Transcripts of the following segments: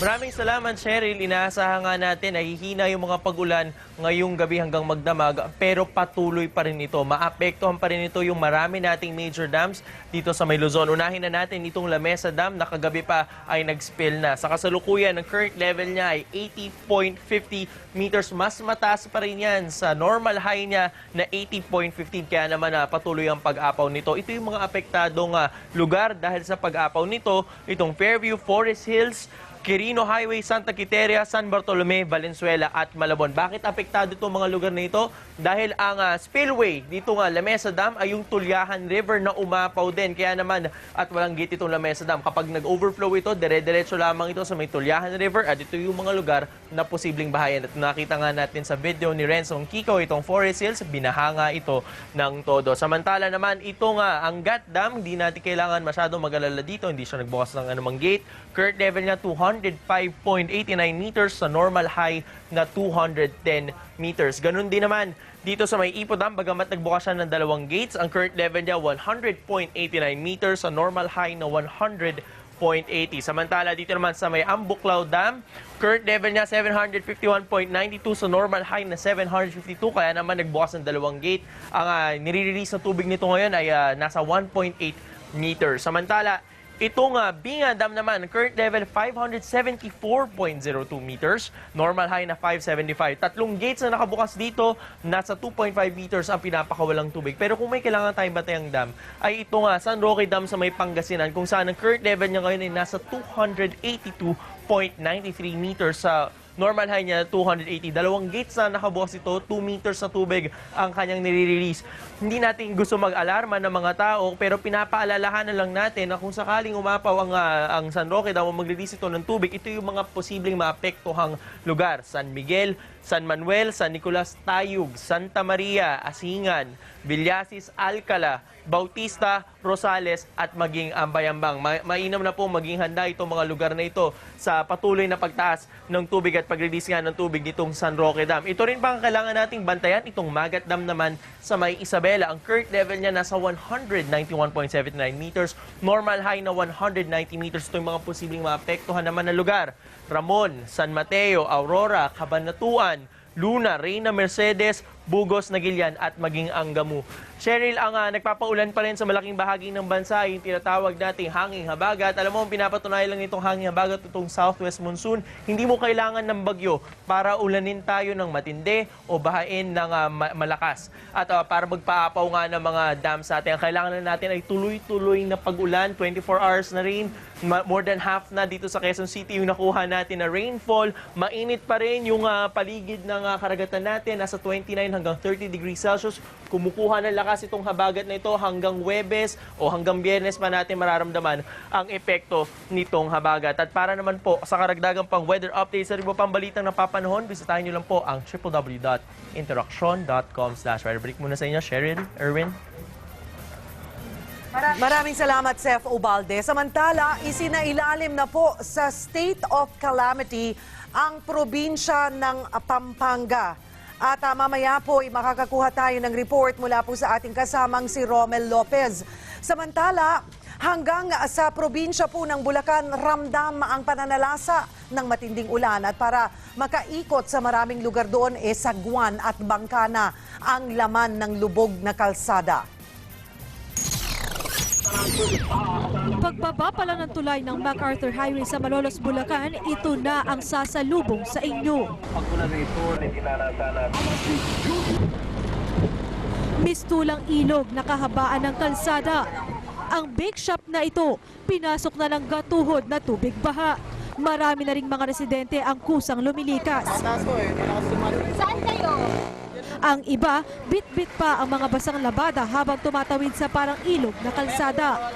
Maraming salamat, Cheryl. Inaasahan nga natin na hihina yung mga pag-ulan ngayong gabi hanggang magdamag, pero patuloy pa rin ito. Maapektuhan pa rin ito yung marami nating major dams dito sa may Luzon. Unahin na natin itong Lamesa Dam na kagabi pa ay nag-spill na. Sa kasalukuyan, ang current level niya ay 80.50 meters. Mas mataas pa rin yan sa normal high niya na 80.15. Kaya naman patuloy ang pag-apaw nito. Ito yung mga apektadong lugar dahil sa pag-apaw nito. Itong Fairview, Forest Hills, Quirino Highway, Santa Quiteria, San Bartolome, Valenzuela at Malabon. Bakit apektado itong mga lugar na ito? Dahil ang spillway dito nga, Lamesa Dam, ay yung Tulyahan River na umapaw din. Kaya naman, at walang gate itong Lamesa Dam. Kapag nag-overflow ito, dire-diretso lamang ito sa may Tulyahan River at ito yung mga lugar na posibleng bahayan. At nakita nga natin sa video ni Renzo Kiko, itong Forest Hills, binahanga ito ng todo. Samantala naman, ito nga, ang Gat Dam, hindi natin kailangan masyadong mag-alala dito. Hindi siya nagbukas ng anumang gate. Current level niya, 205.89 meters sa normal high na 210 meters. Ganun din naman dito sa may Ipo Dam, bagamat nagbukas siya ng dalawang gates, ang current level niya 100.89 meters sa normal high na 100.80. Samantala dito naman sa may Ambuklaw Dam, current level niya 751.92 sa normal high na 752, kaya naman nagbukas ng dalawang gate. Ang nire-release na tubig nito ngayon ay nasa 1.8 meters. Samantala itong Binga Dam naman, current level 574.02 meters, normal high na 575. Tatlong gates na nakabukas dito, nasa 2.5 meters ang pinapakawalang tubig. Pero kung may kailangan tayong batayang dam, ay ito nga, San Roque Dam sa may Pangasinan, kung saan ang current level niya ngayon ay nasa 282.93 meters sa normal high niya 280. Dalawang gates na nakabukas ito, 2 meters na tubig ang kanyang nire-release. Hindi natin gusto mag-alarma ng mga tao, pero pinapaalalahanan lang natin na kung sakaling umapaw ang San Roque daw mag-release ito ng tubig, ito yung mga posibleng maapektuhang lugar. San Miguel, San Manuel, San Nicolas, Tayug, Santa Maria, Asingan, Villasis, Alcala, Bautista, Rosales at maging Ambayambang. Mainam na po maging handa itong mga lugar na ito sa patuloy na pagtaas ng tubig at pag-release nga ng tubig nitong San Roque Dam. Ito rin pa ang kailangan nating bantayan, itong Magat Dam naman sa may Isabela. Ang current level niya nasa 191.79 meters, normal high na 190 meters. Ito yung mga posibleng maapektuhan naman na lugar. Ramon, San Mateo, Aurora, Cabanatuan, Luna, Reyna Mercedes, Bugos, Nagilian at maging Angamu. Cheryl, ang nagpapaulan pa rin sa malaking bahagi ng bansa, yung tinatawag nating hanging habagat. Alam mo, pinapatunayan lang itong hanging habagat, itong southwest monsoon. Hindi mo kailangan ng bagyo para ulanin tayo ng matindi o bahain ng malakas. At para magpaapaw nga ng mga dam sa atin, ang kailangan na natin ay tuloy-tuloy na pag-ulan, 24 hours na rin. More than half na dito sa Quezon City yung nakuha natin na rainfall. Mainit pa rin yung paligid ng karagatan natin, nasa 29 hanggang 30 degrees Celsius. Kumukuha ng lakas itong habagat na ito hanggang Huwebes o hanggang Biyernes pa natin mararamdaman ang epekto nitong habagat. At para naman po sa karagdagang pang weather updates sa iba pang balitang napapanahon, bisitahin nyo lang po ang www.interaction.com/weather. Balik muna sa inyo, Cheryl, Erwin. Maraming salamat, Sef Ubalde. Samantala, isinailalim na po sa state of calamity ang probinsya ng Pampanga. At mamaya po makakakuha tayo ng report mula po sa ating kasamang si Romel Lopez. Samantala, hanggang sa probinsya po ng Bulacan, ramdam ang pananalasa ng matinding ulan. At para makaikot sa maraming lugar doon, sagwan at bangkana ang laman ng lubog na kalsada. Pagbaba pa lang ng tulay ng MacArthur Highway sa Malolos, Bulacan, ito na ang sasalubong sa inyo. Mistulang ilog na kahabaan ng kalsada. Ang bake shop na ito, pinasok na ng gatuhod na tubig baha. Marami na ring mga residente ang kusang lumilikas. Saan kayo? Ang iba, bit-bit pa ang mga basang labada habang tumatawid sa parang ilog na kalsada.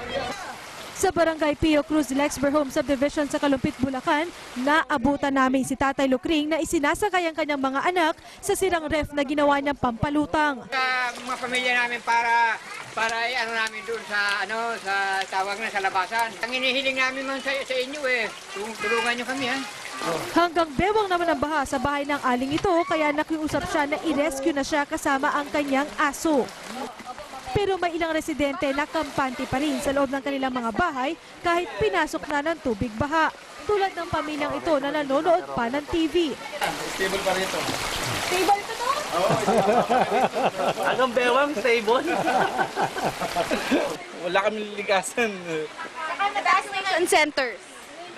Sa barangay Pio Cruz, Lexber Home Subdivision sa Kalumpit, Bulacan, naabutan namin si Tatay Lucring na isinasakay ang kanyang mga anak sa sirang ref na ginawa niyang pampalutang. Mga pamilya namin para namin doon sa sa tawag na sa labasan. Ang inihiling namin man sa inyo tulungan niyo kami Hanggang bewang naman ang baha sa bahay ng aling ito, kaya nakiusap siya na i-rescue na siya kasama ang kanyang aso. Pero may ilang residente na kampante pa rin sa loob ng kanilang mga bahay kahit pinasok na ng tubig baha. tulad ng pamilyang ito na nanonood pa ng TV. Stable to to? Anong bewang stable? Wala kami ligasan. Saka vaccination centers.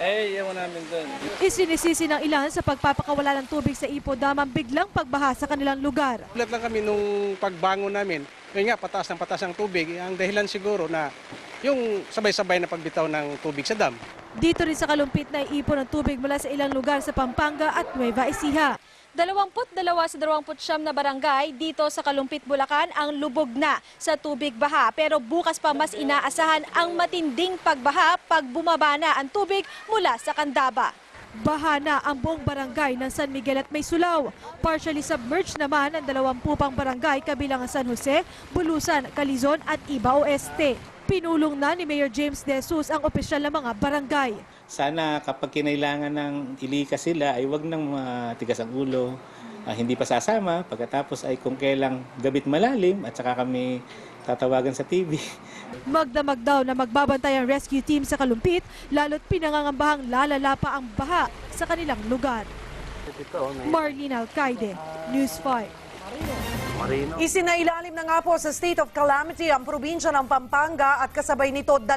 Ewan namin doon. Isinisisi ng ilan sa pagpapakawala ng tubig sa Ipo Dam ang biglang pagbaha sa kanilang lugar. Ulat lang kami nung pagbangon namin. Yun nga, pataas ng tubig. Ang dahilan siguro na yung sabay-sabay na pagbitaw ng tubig sa dam. Dito rin sa Kalumpit na iipon ng tubig mula sa ilang lugar sa Pampanga at Nueva Ecija. 22 sa 29 na barangay dito sa Kalumpit, Bulacan ang lubog na sa tubig baha. Pero bukas pa mas inaasahan ang matinding pagbaha pag bumaba na ang tubig mula sa Candaba. Baha na ang buong barangay ng San Miguel at Maysulao. Partially submerged naman ang 20 pang barangay kabilang ang San Jose, Bulusan, Calizon at Iba Oeste. Pinulong na ni Mayor James De Jesus ang opisyal ng mga barangay. Sana kapag kinailangan ng ilikas sila ay wag nang matigas ang ulo, hindi pa sasama. Pagkatapos ay kung kailang gabit malalim at saka kami tatawagan sa TV. Magdamag daw na magbabantay ang rescue team sa Kalumpit, lalo't pinangangambahang lalala pa ang baha sa kanilang lugar. Marlene Alcaide, News 5. Isinailalim na nga po sa state of calamity ang probinsya ng Pampanga at kasabay nito 2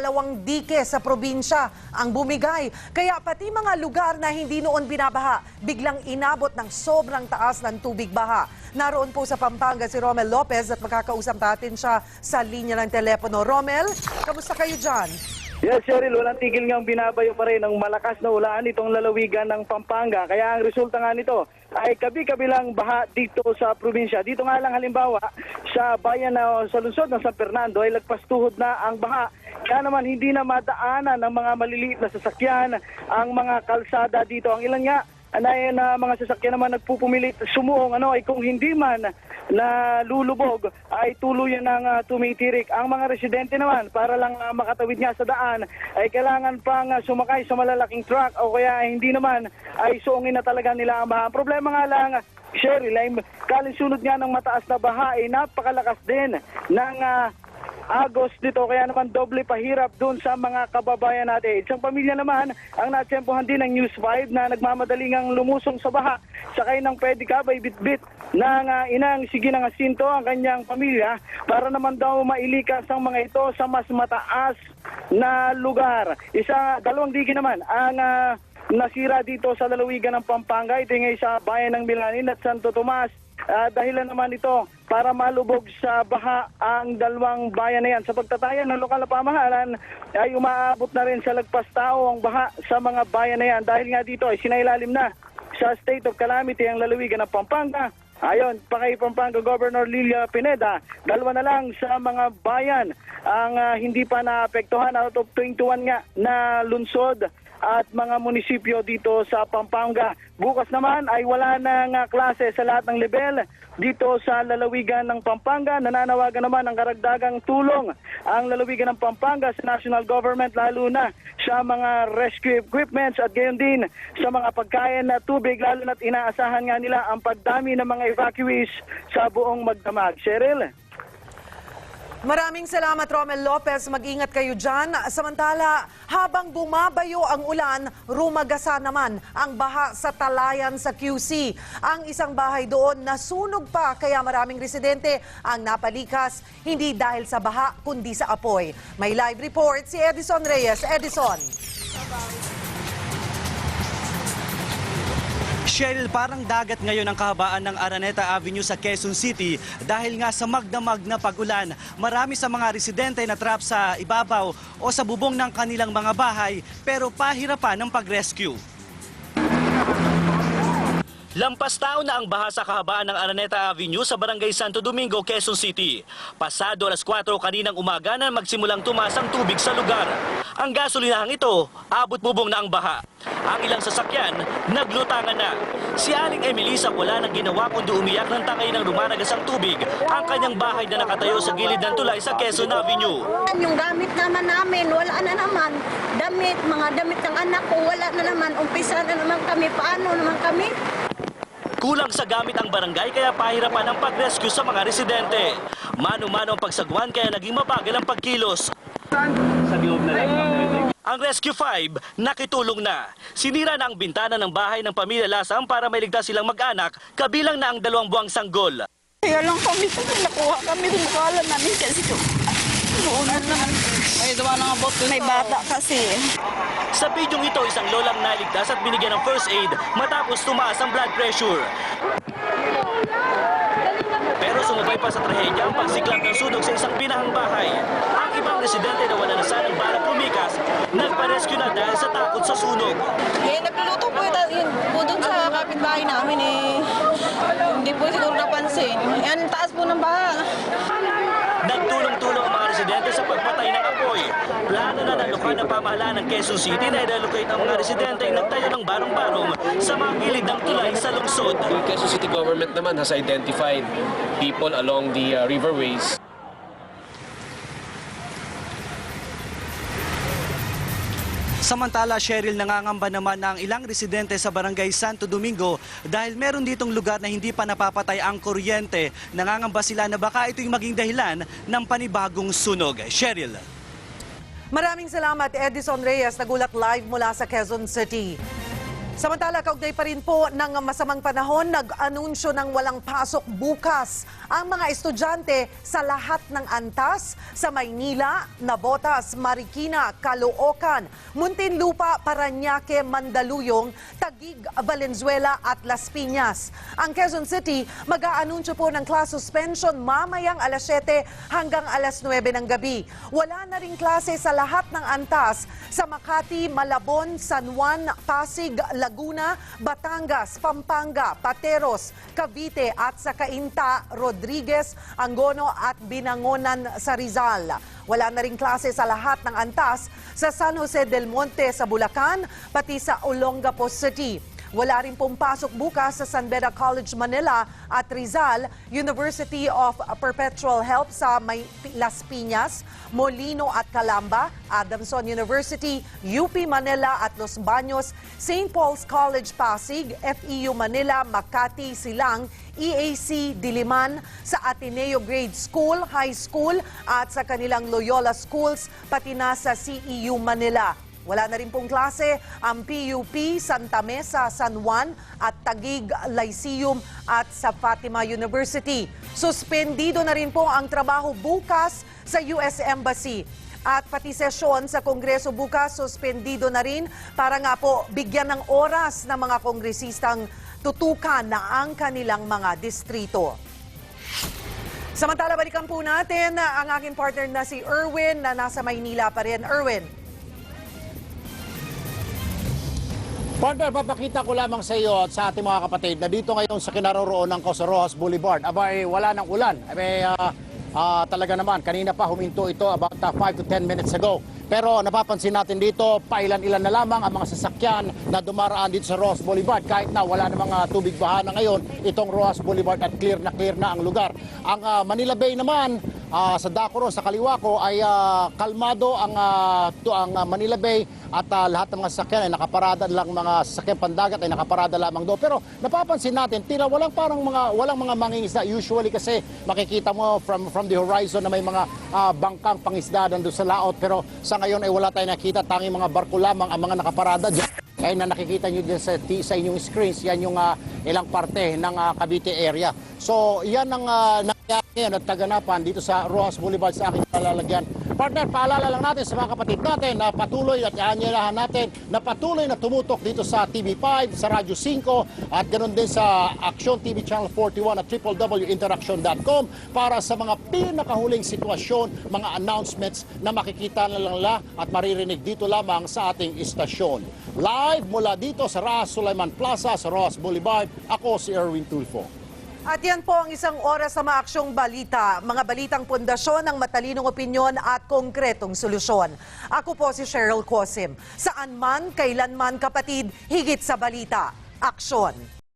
dike sa probinsya ang bumigay. Kaya pati mga lugar na hindi noon binabaha, biglang inabot ng sobrang taas ng tubig baha. Naroon po sa Pampanga si Romel Lopez at makakausap natin siya sa linya ng telepono. Romel, kamusta kayo dyan? Yes, Cheryl, walang tigil ngang binabayo pa rin ng malakas na ulan itong lalawigan ng Pampanga. Kaya ang resulta nga nito ay kabi-kabilang baha dito sa probinsya. Dito nga lang halimbawa sa bayan na sa lungsod ng San Fernando ay lagpas tuhod na ang baha. Kaya naman hindi na madaanan ng mga maliliit na sasakyan ang mga kalsada dito. Ang ilan nga na mga sasakyan naman nagpupumilit sumuong ay kung hindi man na lulubog ay tuluyan ng tumitirik. Ang mga residente naman para lang makatawid nga sa daan ay kailangan pang sumakay sa malalaking truck o kaya hindi naman ay suungin na talaga nila ang baha. Ang problema nga lang, Cheryl, ay kalinsunod nga ng mataas na baha ay napakalakas din ng agos dito, kaya naman doble pahirap doon sa mga kababayan natin. Isang pamilya naman ang natsempohan din ng News 5 na nagmamadaling ang lumusong sa baha. Sakay ng pedicab ay bitbit ng inang sige ng asinto ang kanyang pamilya para naman daw mailikas ang mga ito sa mas mataas na lugar. 2 digi naman ang nasira dito sa lalawigan ng Pampanga. Ito ngay sa bayan ng Milanin at Santo Tomas. Dahilan naman ito para malubog sa baha ang 2 bayan na yan. Sa pagtatayan ng lokal na pamahalaan ay umaabot na rin sa lagpas tao ang baha sa mga bayan na yan. Dahil nga dito ay sinailalim na sa state of calamity ang lalawigan ng Pampanga. Ayon, pa kay Pampanga Governor Lilia Pineda, 2 na lang sa mga bayan ang hindi pa naapektuhan out of 21 nga na lungsod at mga munisipyo dito sa Pampanga. Bukas naman ay wala nang klase sa lahat ng level dito sa lalawigan ng Pampanga. Nananawagan naman ng karagdagang tulong ang lalawigan ng Pampanga sa national government, lalo na sa mga rescue equipments at gayon din sa mga pagkain na tubig, lalo na't inaasahan nga nila ang pagdami ng mga evacuees sa buong magdamag. Cheryl? Maraming salamat, Romel Lopez. Mag-ingat kayo dyan. Samantala, habang bumabayo ang ulan, rumagasa naman ang baha sa Talayan sa QC. Ang isang bahay doon nasunog pa, kaya maraming residente ang napalikas, hindi dahil sa baha, kundi sa apoy. May live report si Edison Reyes. Edison. Cheryl, parang dagat ngayon ang kahabaan ng Araneta Avenue sa Quezon City dahil nga sa magdamag na pag-ulan. Marami sa mga residente na trap sa ibabaw o sa bubong ng kanilang mga bahay pero pahirapan ng pag-rescue. Lampas tao na ang baha sa kahabaan ng Araneta Avenue sa Barangay Santo Domingo, Quezon City. Pasado alas 4 kaninang umaga na magsimulang tumaas ang tubig sa lugar. Ang gasolinahang ito, abot bubong na ang baha. Ang ilang sasakyan, naglutangan na. Si Aling Emilisa wala nang ginawa kundi umiyak ng tangay ng lumanagas ang tubig ang kanyang bahay na nakatayo sa gilid ng tulay sa Quezon Avenue. Yung gamit naman namin, wala na naman. Mga damit ng anak ko, wala na naman. Umpisa na naman kami. Paano naman kami? Kulang sa gamit ang barangay kaya pahirapan ang pag-rescue sa mga residente. Mano-mano ang pagsagwan kaya naging mabagal ang pagkilos. Sa loob na lang. Ang Rescue 5 nakitulong na. Sinira na ang bintana ng bahay ng pamilya Lasam para mailigtas silang mag-anak, kabilang na ang 2 buwang sanggol. Kaya lang kami, nakuha kami, kumukala namin kasi noon naman. May bata kasi. Sa bidyong ito, isang lolang naligtas at binigyan ng first aid matapos tumaas ang blood pressure. Pero sumabay pa sa trahedya ang pagsiklab ng sunog sa isang binahang bahay. Ang ibang residente na wala na sanang balak lumikas, nagpa-rescue na dahil sa takot sa sunog. Nagluluto po po doon sa kapitbahay namin Hindi po siguro napansin. Yan, taas po ng baha. Nagtulong-tulong ang mga residente sa pagpatay ng apoy. Plano na ng lokal na pamahalaan ng Quezon City na i-relocate ang mga residente ay nagtayo ng barong-barong sa mga gilid ng tulay sa lungsod. The Quezon City government naman has identified people along the riverways. Samantala, Cheryl, nangangamba naman ng ilang residente sa Barangay Santo Domingo dahil meron ditong lugar na hindi pa napapatay ang kuryente. Nangangamba sila na baka ito'y maging dahilan ng panibagong sunog. Cheryl. Maraming salamat, Edison Reyes, nagulat live mula sa Quezon City. Samantala, kaugnay pa rin po ng masamang panahon, nag-anunsyo ng walang pasok bukas ang mga estudyante sa lahat ng antas sa Maynila, Navotas, Marikina, Caloocan, Muntinlupa, Parañaque, Mandaluyong, Taguig, Valenzuela at Las Piñas. Ang Quezon City mag-aanunsyo po ng class suspension mamayang alas 7 hanggang alas 9 ng gabi. Wala na ring klase sa lahat ng antas sa Makati, Malabon, San Juan, Pasig, Laguna, Batangas, Pampanga, Pateros, Cavite at sa Cainta, Rodriguez, Angono at Binangonan sa Rizal. Wala na ring klase sa lahat ng antas sa San Jose del Monte sa Bulacan, pati sa Olongapo City. Wala rin pong pasok bukas sa San Beda College, Manila at Rizal, University of Perpetual Help sa Las Piñas, Molino at Calamba, Adamson University, UP Manila at Los Baños, St. Paul's College Pasig, FEU Manila, Makati, Silang, EAC Diliman, sa Ateneo Grade School, High School at sa kanilang Loyola Schools, pati na sa CEU Manila. Wala na rin pong klase ang PUP, Santa Mesa, San Juan at Taguig Lyceum at sa Fatima University. Suspendido na rin po ang trabaho bukas sa US Embassy. At pati sesyon sa Kongreso bukas, suspendido na rin para nga po bigyan ng oras ng mga kongresistang tutukan na ang kanilang mga distrito. Samantala, balikan po natin ang aking partner na si Erwin na nasa Maynila pa rin. Erwin. Partner, papakita ko lamang sa iyo at sa ating mga kapatid na dito ngayon sa kinaroroonan ko sa Rojas Boulevard. Abay, wala ng ulan. Abay, talaga naman, kanina pa huminto ito about 5 to 10 minutes ago. Pero napapansin natin dito, pailan-ilan na lamang ang mga sasakyan na dumaraan dito sa Rojas Boulevard. Kahit na wala na mga tubig baha na ngayon, itong Rojas Boulevard at clear na ang lugar. Ang Manila Bay naman, sa dako ron, sa kaliwa ko, ay kalmado ang Manila Bay at lahat ng mga sasakyan ay nakaparada lang, mga sasakyan pandagat ay nakaparada lamang doon. Pero napapansin natin, tila walang mga mangingisda. Usually kasi makikita mo from the horizon na may mga bangkang pangisda doon sa laot. Pero sa ngayon ay wala tayong nakita, tanging mga barko lamang ang mga nakaparada dyan. Kaya na nakikita nyo din sa inyong screens, yan yung ilang parte ng Cavite area. So yan ang nangyari ngayon at kaganapan dito sa Rojas Boulevard sa aking palalagyan. Partner, paalala lang natin sa mga kapatid natin na patuloy at ianyelahan natin na patuloy na tumutok dito sa TV5, sa Radyo 5 at ganoon din sa Action TV Channel 41 at www.interaction.com para sa mga pinakahuling sitwasyon, mga announcements na makikita na lang at maririnig dito lamang sa ating istasyon. Live mula dito sa Ras Sulaiman Plaza sa Rojas Boulevard, ako si Erwin Tulfo. At yan po ang isang oras sa maaksyong balita. Mga balitang pundasyon ng matalinong opinyon at konkretong solusyon. Ako po si Cheryl Cosim. Saan man, kailan man kapatid, higit sa balita. Aksyon!